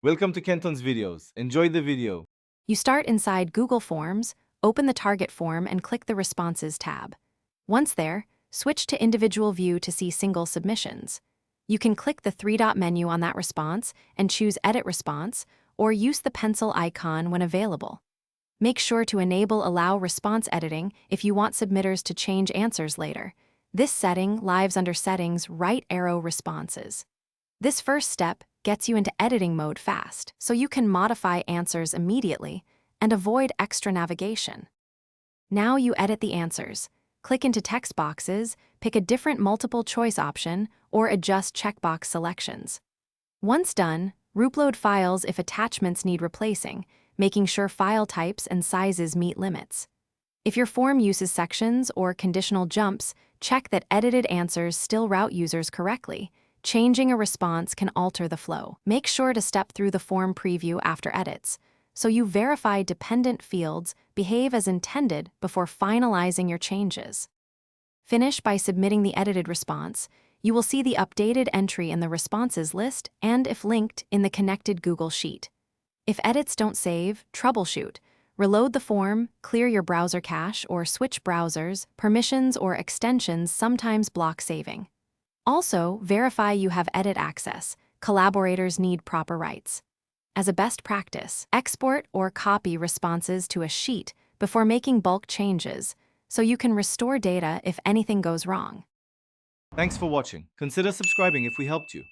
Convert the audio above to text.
Welcome to Kenton's videos. Enjoy the video. You start inside Google Forms, open the target form and click the Responses tab. Once there, switch to Individual View to see single submissions. You can click the three-dot menu on that response and choose Edit Response, or use the pencil icon when available. Make sure to enable Allow Response Editing if you want submitters to change answers later. This setting lives under Settings, Right Arrow Responses. This first step gets you into editing mode fast, so you can modify answers immediately and avoid extra navigation. Now you edit the answers. Click into text boxes, pick a different multiple choice option, or adjust checkbox selections. Once done, upload files if attachments need replacing, making sure file types and sizes meet limits. If your form uses sections or conditional jumps, check that edited answers still route users correctly. Changing a response can alter the flow. Make sure to step through the form preview after edits, so you verify dependent fields behave as intended before finalizing your changes. Finish by submitting the edited response. You will see the updated entry in the responses list and, if linked, in the connected Google Sheet. If edits don't save, troubleshoot. Reload the form, clear your browser cache, or switch browsers. Permissions or extensions sometimes block saving. Also, verify you have edit access. Collaborators need proper rights. As a best practice, export or copy responses to a sheet before making bulk changes, so you can restore data if anything goes wrong. Thanks for watching. Consider subscribing if we helped you.